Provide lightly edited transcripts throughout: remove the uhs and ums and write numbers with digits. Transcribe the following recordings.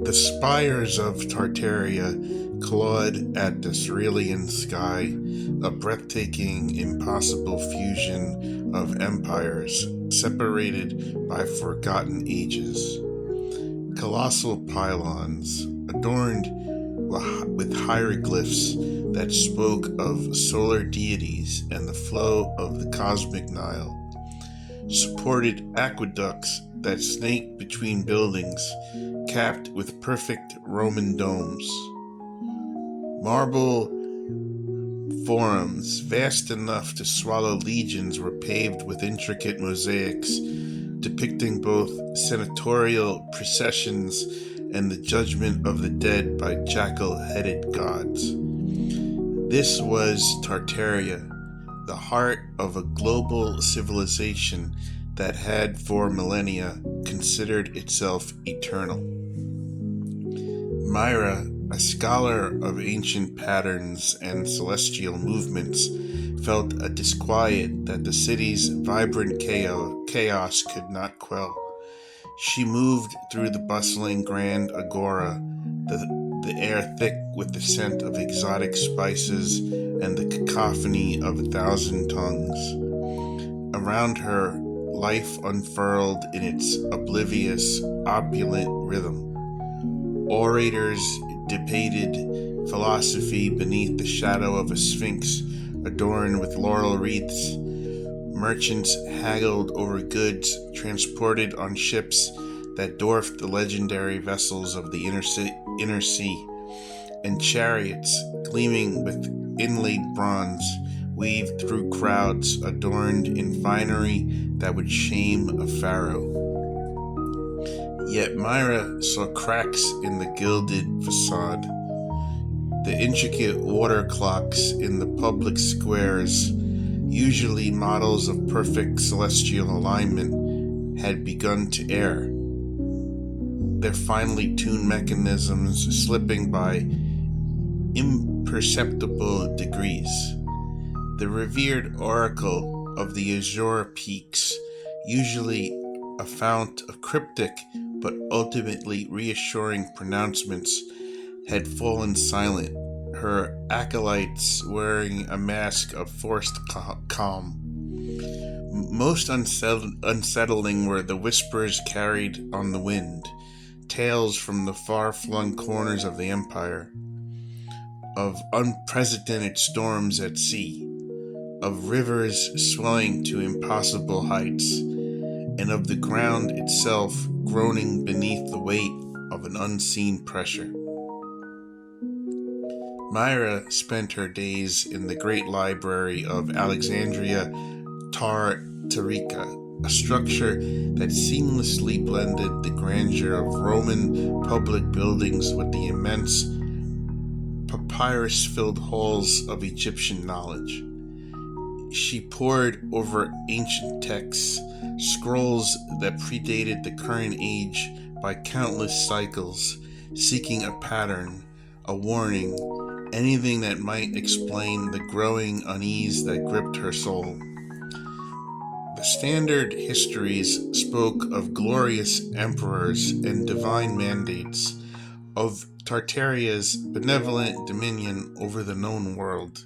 The spires of Tartaria clawed at the cerulean sky, a breathtaking, impossible fusion of empires separated by forgotten ages. Colossal pylons, adorned with hieroglyphs that spoke of solar deities and the flow of the cosmic Nile, supported aqueducts that snaked between buildings capped with perfect Roman domes. Marble forums vast enough to swallow legions were paved with intricate mosaics depicting both senatorial processions and the judgment of the dead by jackal-headed gods. This was Tartaria, the heart of a global civilization that had for millennia considered itself eternal. Mira, a scholar of ancient patterns and celestial movements, felt a disquiet that the city's vibrant chaos could not quell. She moved through the bustling grand agora, the air thick with the scent of exotic spices and the cacophony of 1,000 tongues. Around her, life unfurled in its oblivious, opulent rhythm. Orators debated philosophy beneath the shadow of a sphinx adorned with laurel wreaths. Merchants haggled over goods transported on ships that dwarfed the legendary vessels of the inner sea, and chariots gleaming with inlaid bronze weaved through crowds adorned in finery that would shame a pharaoh. Yet Mira saw cracks in the gilded facade. The intricate water clocks in the public squares, usually models of perfect celestial alignment, had begun to err, their finely tuned mechanisms slipping by imperceptible degrees. The revered oracle of the azure peaks, usually a fount of cryptic but ultimately reassuring pronouncements, had fallen silent, her acolytes wearing a mask of forced calm. Most unsettling were the whispers carried on the wind, tales from the far-flung corners of the empire, of unprecedented storms at sea, of rivers swelling to impossible heights, and of the ground itself groaning beneath the weight of an unseen pressure. Mira spent her days in the great library of Alexandria Tartaria, a structure that seamlessly blended the grandeur of Roman public buildings with the immense papyrus-filled halls of Egyptian knowledge. She pored over ancient texts, scrolls that predated the current age by countless cycles, seeking a pattern, a warning, anything that might explain the growing unease that gripped her soul. The standard histories spoke of glorious emperors and divine mandates, of Tartaria's benevolent dominion over the known world.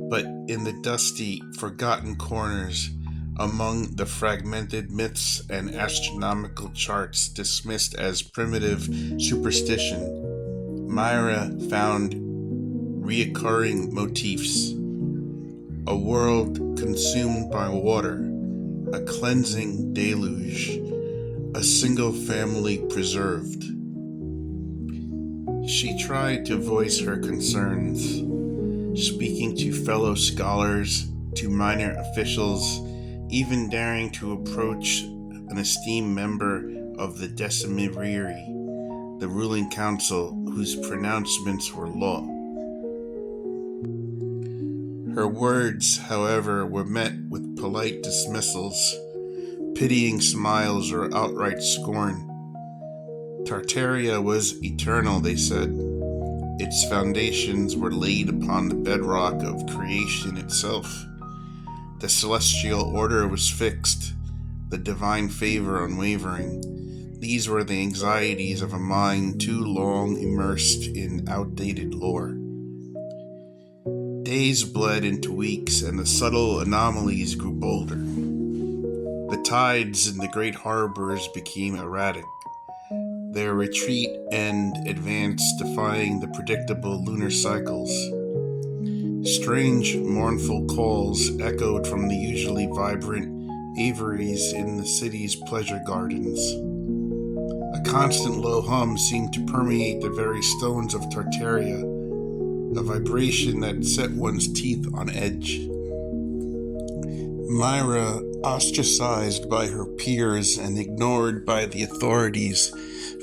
But in the dusty, forgotten corners, among the fragmented myths and astronomical charts dismissed as primitive superstition, Mira found reoccurring motifs. A world consumed by water, a cleansing deluge, a single family preserved. She tried to voice her concerns, speaking to fellow scholars, to minor officials, even daring to approach an esteemed member of the Dismissal, the ruling council whose pronouncements were law. Her words, however, were met with polite dismissals, pitying smiles, or outright scorn. Tartaria was eternal, they said. Its foundations were laid upon the bedrock of creation itself. The celestial order was fixed, the divine favor unwavering, These were the anxieties of a mind too long immersed in outdated lore. Days bled into weeks, and the subtle anomalies grew bolder. The tides in the great harbors became erratic, their retreat and advance defying the predictable lunar cycles. Strange, mournful calls echoed from the usually vibrant aviaries in the city's pleasure gardens. A constant low hum seemed to permeate the very stones of Tartaria, a vibration that set one's teeth on edge. Mira, ostracized by her peers and ignored by the authorities,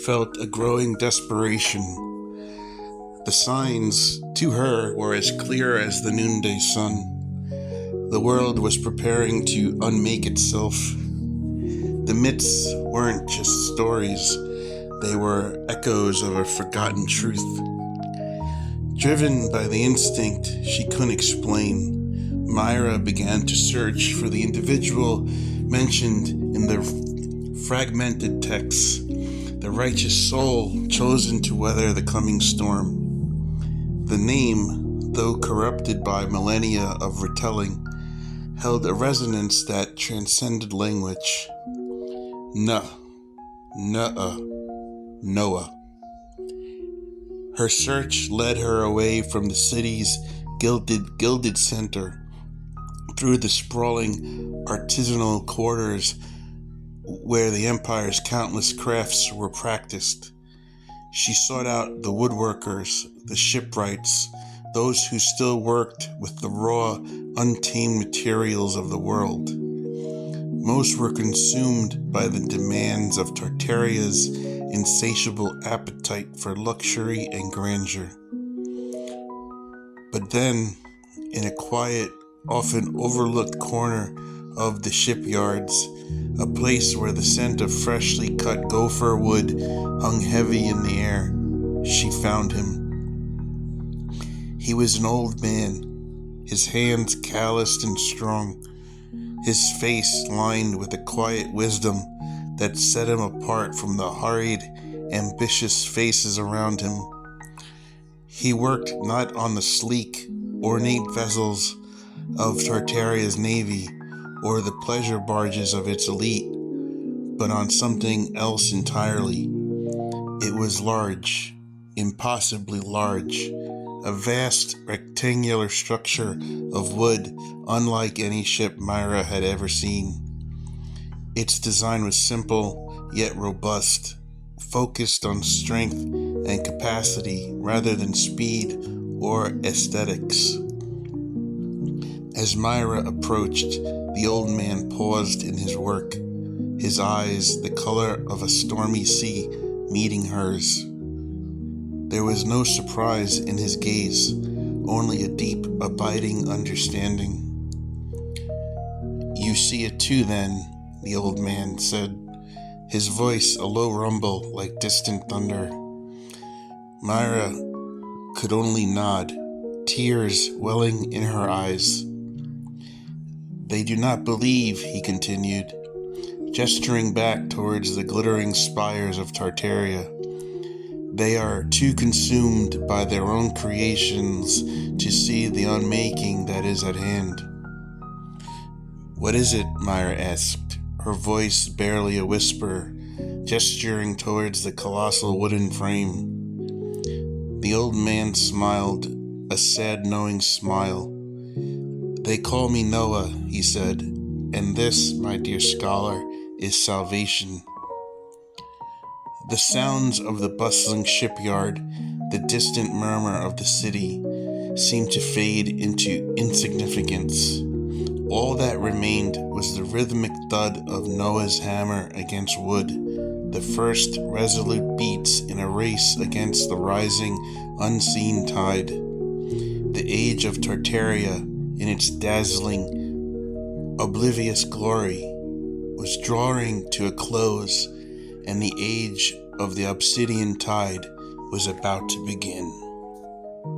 felt a growing desperation. The signs, to her, were as clear as the noonday sun. The world was preparing to unmake itself. The myths weren't just stories, they were echoes of a forgotten truth. Driven by the instinct she couldn't explain, Mira began to search for the individual mentioned in the fragmented texts, the righteous soul chosen to weather the coming storm. The name, though corrupted by millennia of retelling, held a resonance that transcended language. Noah. Her search led her away from the city's gilded center, through the sprawling artisanal quarters where the empire's countless crafts were practiced. She sought out the woodworkers, the shipwrights, those who still worked with the raw, untamed materials of the world. Most were consumed by the demands of Tartaria's insatiable appetite for luxury and grandeur. But then, in a quiet, often overlooked corner of the shipyards, a place where the scent of freshly cut gopher wood hung heavy in the air, she found him. He was an old man, his hands calloused and strong, his face lined with a quiet wisdom that set him apart from the hurried, ambitious faces around him. He worked not on the sleek, ornate vessels of Tartaria's navy or the pleasure barges of its elite, but on something else entirely. It was large, impossibly large, a vast rectangular structure of wood unlike any ship Mira had ever seen. Its design was simple yet robust, focused on strength and capacity rather than speed or aesthetics. As Mira approached, the old man paused in his work, his eyes the color of a stormy sea meeting hers. There was no surprise in his gaze, only a deep, abiding understanding. "You see it too, then," the old man said, his voice a low rumble like distant thunder. Mira could only nod, tears welling in her eyes. "They do not believe," he continued, gesturing back towards the glittering spires of Tartaria. "They are too consumed by their own creations to see the unmaking that is at hand." "What is it?" Mira asked, her voice barely a whisper, gesturing towards the colossal wooden frame. The old man smiled, a sad, knowing smile. "They call me Noah," he said, "and this, my dear scholar, is salvation." The sounds of the bustling shipyard, the distant murmur of the city, seemed to fade into insignificance. All that remained was the rhythmic thud of Noah's hammer against wood, the first resolute beats in a race against the rising, unseen tide. The age of Tartaria, in its dazzling, oblivious glory, was drawing to a close, and the age of the Obsidian Tide was about to begin.